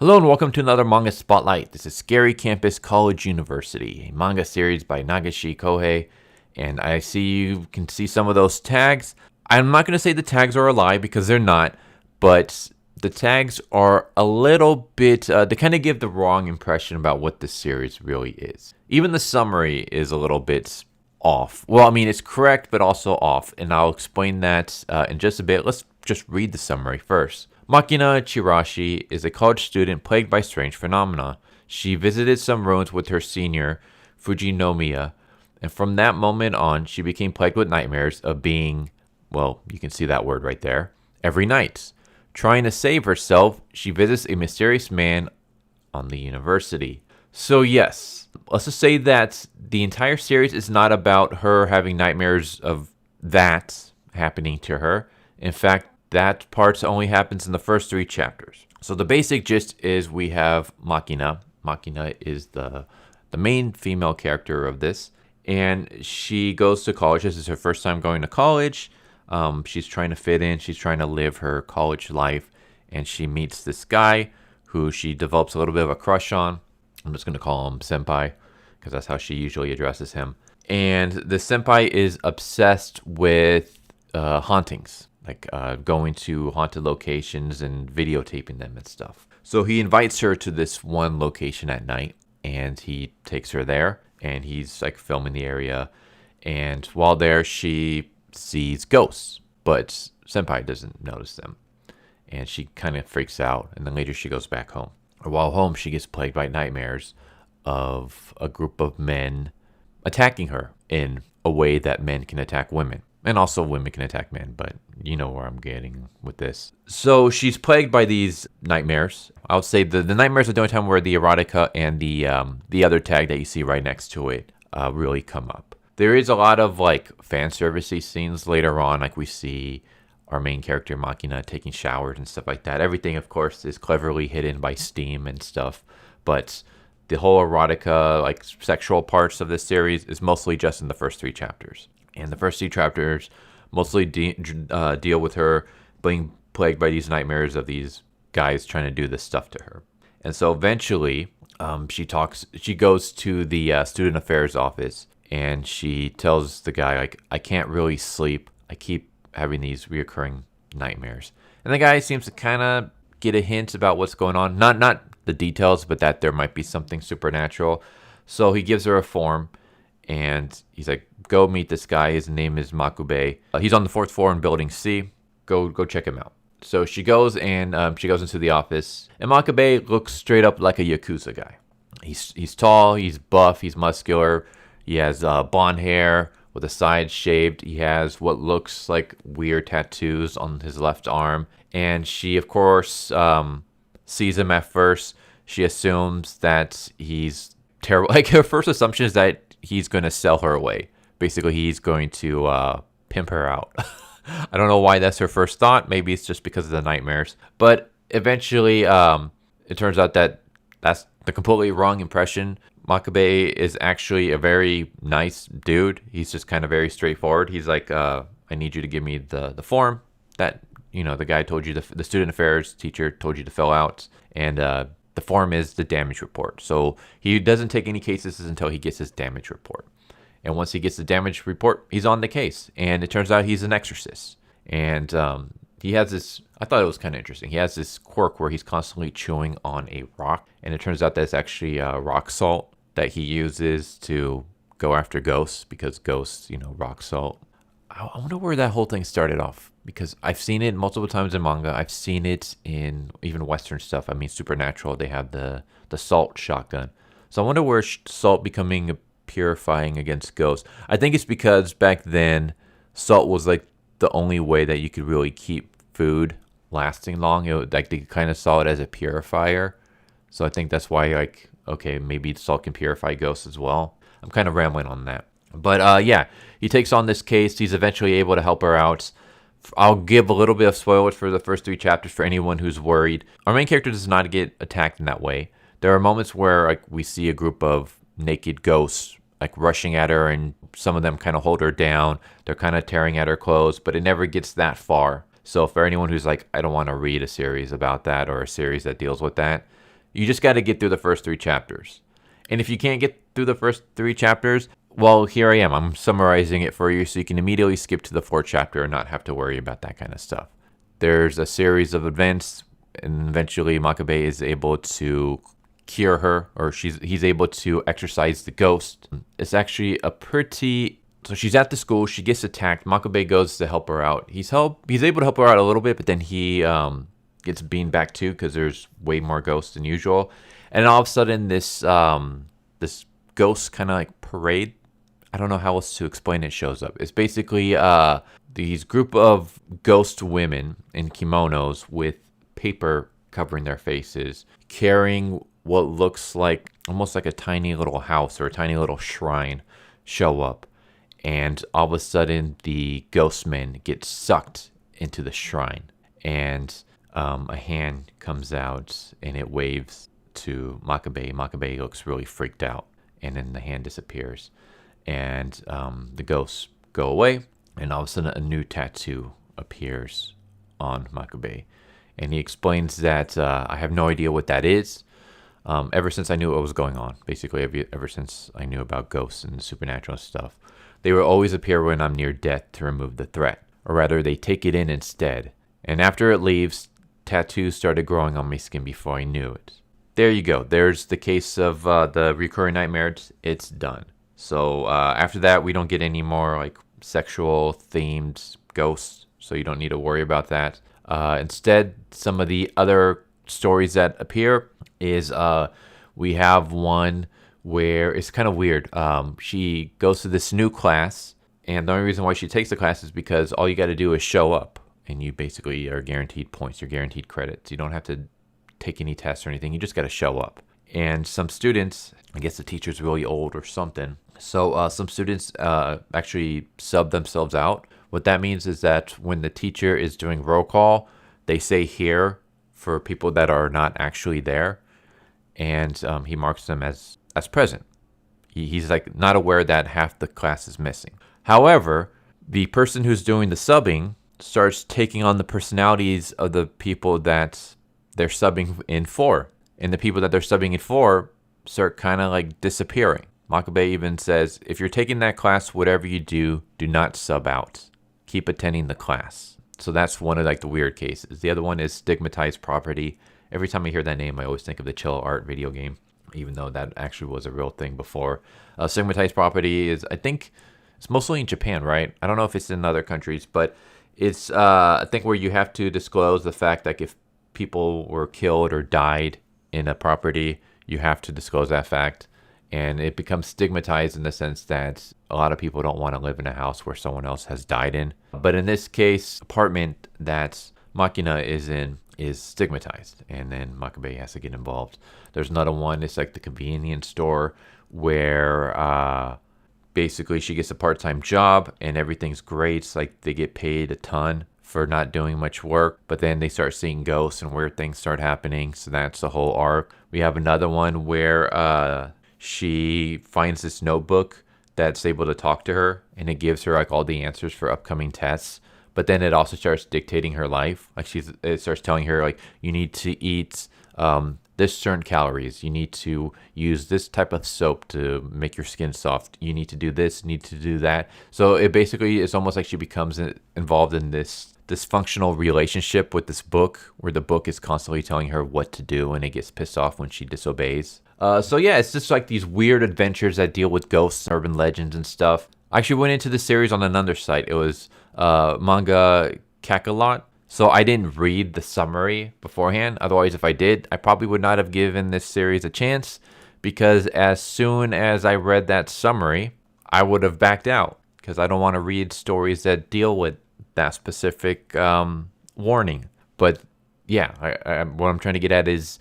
Hello and welcome to another Manga Spotlight. This is Scary Campus College University, a manga series by Nagashi Kohei. And I see you can see some of those tags. I'm not going to say the tags are a lie because they're not, but the tags are a little bit, they kind of give the wrong impression about what this series really is. Even the summary is a little bit off. Well, I mean, it's correct, but also off. And I'll explain that in just a bit. Let's just read the summary first. Makina Chiraishi is a college student plagued by strange phenomena. She visited some ruins with her senior, Fujinomiya, and from that moment on, she became plagued with nightmares of being, well, you can see that word right there, every night. Trying to save herself, she visits a mysterious man on the university. So yes, let's just say that the entire series is not about her having nightmares of that happening to her. In fact, that part only happens in the first 3 chapters. So the basic gist is we have Makina. Makina is the main female character of this. And she goes to college. This is her first time going to college. She's trying to fit in. She's trying to live her college life. And she meets this guy who she develops a little bit of a crush on. I'm just going to call him Senpai because that's how she usually addresses him. And the Senpai is obsessed with hauntings. Like going to haunted locations and videotaping them and stuff. So he invites her to this one location at night, and he takes her there, and he's like filming the area. And while there, she sees ghosts, but Senpai doesn't notice them. And she kind of freaks out, and then later she goes back home. While home, she gets plagued by nightmares of a group of men attacking her in a way that men can attack women. And also women can attack men, but you know where I'm getting with this. So she's plagued by these nightmares. I would say the nightmares are the only time where the erotica and the other tag that you see right next to it really come up. There is a lot of like fan servicey scenes later on, like we see our main character Makina taking showers and stuff like that. Everything, of course, is cleverly hidden by steam and stuff, but the whole erotica, like sexual parts of this series, is mostly just in the first 3 chapters. And the first 2 chapters mostly deal with her being plagued by these nightmares of these guys trying to do this stuff to her. And so eventually, she goes to the student affairs office, and she tells the guy, like, I can't really sleep. I keep having these reoccurring nightmares. And the guy seems to kind of get a hint about what's going on. Not the details, but that there might be something supernatural. So he gives her a form, and he's like, go meet this guy. His name is Makube. He's on the 4th floor in building C. Go check him out. So she goes, and she goes into the office. And Makube looks straight up like a Yakuza guy. He's tall, he's buff, he's muscular. He has blonde hair with the sides shaved. He has what looks like weird tattoos on his left arm. And she, of course, sees him at first. She assumes that he's terrible. Like, her first assumption is that he's going to sell her away. Basically, he's going to pimp her out. I don't know why that's her first thought. Maybe it's just because of the nightmares. But eventually, it turns out that that's the completely wrong impression. Makube is actually a very nice dude. He's just kind of very straightforward. He's like, I need you to give me the form that, you know, the guy told you, the student affairs teacher told you to fill out. And the form is the damage report. So he doesn't take any cases until he gets his damage report. And once he gets the damage report, he's on the case. And it turns out he's an exorcist. And he has this, I thought it was kind of interesting. He has this quirk where he's constantly chewing on a rock. And it turns out that's actually rock salt that he uses to go after ghosts, because ghosts, you know, rock salt. I wonder where that whole thing started off, because I've seen it multiple times in manga. I've seen it in even Western stuff. I mean, Supernatural, they have the salt shotgun. So I wonder where salt becoming purifying against ghosts. I think it's because back then, salt was like the only way that you could really keep food lasting long. Like they kind of saw it as a purifier. So I think that's why, like, okay, maybe salt can purify ghosts as well. I'm kind of rambling on that. But yeah, he takes on this case. He's eventually able to help her out. I'll give a little bit of spoilers for the first 3 chapters for anyone who's worried. Our main character does not get attacked in that way. There are moments where, like, we see a group of naked ghosts like rushing at her, and some of them kind of hold her down. They're kind of tearing at her clothes, but it never gets that far. So for anyone who's like, I don't want to read a series about that or a series that deals with that, You just got to get through the first 3 chapters. And if you can't get through the first 3 chapters, well, here I am. I'm summarizing it for you so you can immediately skip to the 4th chapter and not have to worry about that kind of stuff. There's a series of events, and eventually Makabe is able to cure her, or he's able to exorcise the ghost. It's actually a pretty... So she's at the school, she gets attacked. Makabe goes to help her out. He's able to help her out a little bit, but then he gets beamed back too because there's way more ghosts than usual. And all of a sudden, this ghost kind of like parade, I don't know how else to explain it, shows up. It's basically these group of ghost women in kimonos with paper covering their faces, carrying what looks like almost like a tiny little house or a tiny little shrine, show up. And all of a sudden, the ghost men get sucked into the shrine. And a hand comes out and it waves to Makabe. Makabe looks really freaked out. And then the hand disappears. And the ghosts go away. And all of a sudden, a new tattoo appears on Makabe. And he explains that I have no idea what that is. Ever since I knew what was going on. Basically, ever since I knew about ghosts and supernatural stuff. They will always appear when I'm near death to remove the threat. Or rather, they take it in instead. And after it leaves, tattoos started growing on my skin before I knew it. There you go. There's the case of the recurring nightmares. It's done. So after that, we don't get any more like sexual themed ghosts. So you don't need to worry about that. Instead, some of the other stories that appear is we have one where it's kind of weird. She goes to this new class, and the only reason why she takes the class is because all you got to do is show up, and you basically are guaranteed points, you're guaranteed credits. You don't have to take any tests or anything. You just got to show up. And some students, I guess the teacher's really old or something, so some students actually sub themselves out. What that means is that when the teacher is doing roll call, they say here for people that are not actually there, and he marks them as present. He's like not aware that half the class is missing. However, the person who's doing the subbing starts taking on the personalities of the people that they're subbing in for. And the people that they're subbing in for start kind of like disappearing. Makabe even says, if you're taking that class, whatever you do, do not sub out. Keep attending the class. So that's one of like the weird cases. The other one is stigmatized property. Every time I hear that name, I always think of the Chill Art video game, even though that actually was a real thing before. Stigmatized property is, I think, it's mostly in Japan, right? I don't know if it's in other countries, but it's a thing where you have to disclose the fact that if people were killed or died in a property, you have to disclose that fact. And it becomes stigmatized in the sense that a lot of people don't want to live in a house where someone else has died in. But in this case, apartment that Makina is in is stigmatized, and then Makabe has to get involved. There's another one, it's like the convenience store where basically she gets a part-time job and everything's great. It's like they get paid a ton for not doing much work, but then they start seeing ghosts and weird things start happening. So that's the whole arc. We have another one where she finds this notebook that's able to talk to her, and it gives her like all the answers for upcoming tests. But then it also starts dictating her life. Like it starts telling her like, you need to eat this certain calories. You need to use this type of soap to make your skin soft. You need to do this, need to do that. So it basically is almost like she becomes involved in this dysfunctional relationship with this book, where the book is constantly telling her what to do, and it gets pissed off when she disobeys. So yeah, it's just like these weird adventures that deal with ghosts, urban legends, and stuff. I actually went into the series on another site. It was Manga Kakalot. So I didn't read the summary beforehand. Otherwise, if I did, I probably would not have given this series a chance, because as soon as I read that summary, I would have backed out, because I don't want to read stories that deal with that specific warning. But yeah, what I'm trying to get at is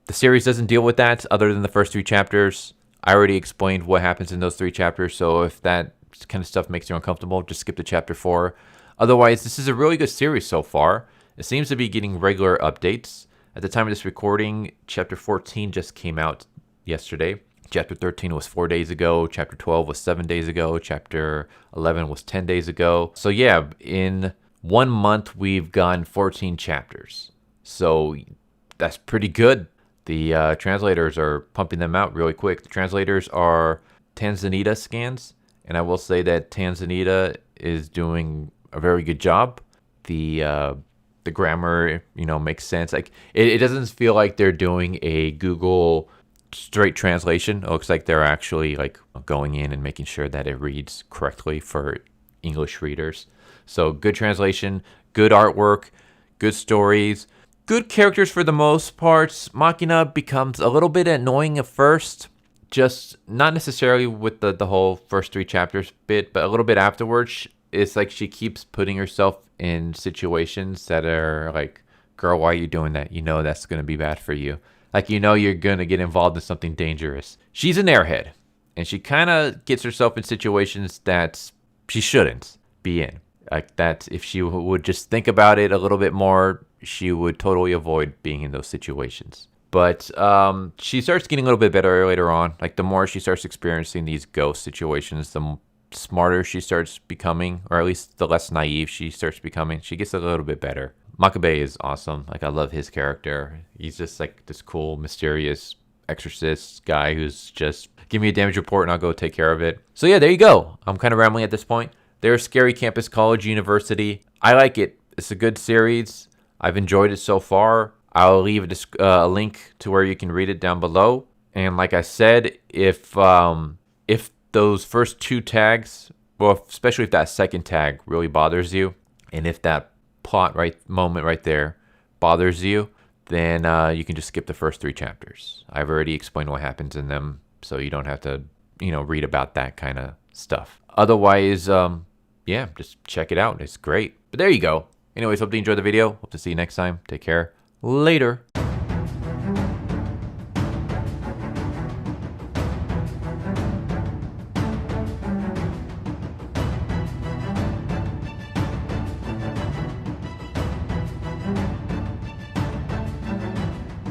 the series doesn't deal with that other than the first 3 chapters. I already explained what happens in those 3 chapters, so if that kind of stuff makes you uncomfortable, just skip to chapter 4. Otherwise, this is a really good series so far. It seems to be getting regular updates. At the time of this recording, chapter 14 just came out yesterday. Chapter 13 was 4 days ago. Chapter 12 was 7 days ago. Chapter 11 was 10 days ago. So yeah, in 1 month, we've gone 14 chapters. So that's pretty good. The translators are pumping them out really quick. The translators are Tanzanita scans, and I will say that Tanzanita is doing a very good job. The grammar, makes sense. Like it doesn't feel like they're doing a Google straight translation. It looks like they're actually like going in and making sure that it reads correctly for English readers. So good translation, good artwork, good stories, good characters for the most part. Makina becomes a little bit annoying at first, just not necessarily with the whole first 3 chapters bit, but a little bit afterwards. It's like she keeps putting herself in situations that are like, girl, why are you doing that? You know that's going to be bad for you. Like, you're going to get involved in something dangerous. She's an airhead, and she kind of gets herself in situations that she shouldn't be in. Like that, if she would just think about it a little bit more, she would totally avoid being in those situations. But she starts getting a little bit better later on. Like the more she starts experiencing these ghost situations, the smarter she starts becoming, or at least the less naive she starts becoming. She gets a little bit better. Makabe is awesome. Like I love his character. He's just like this cool, mysterious exorcist guy who's just give me a damage report and I'll go take care of it. So yeah, there you go. I'm kind of rambling at this point. There's Scary Campus College University. I like it. It's a good series. I've enjoyed it so far. I'll leave a link to where you can read it down below. And like I said, if those first 2 tags, well, especially if that second tag really bothers you, and if that plot moment right there bothers you, then you can just skip the first 3 chapters. I've already explained what happens in them, so you don't have to, read about that kind of stuff. Otherwise, yeah, just check it out. It's great. But there you go. Anyways, hope you enjoyed the video. Hope to see you next time. Take care. Later.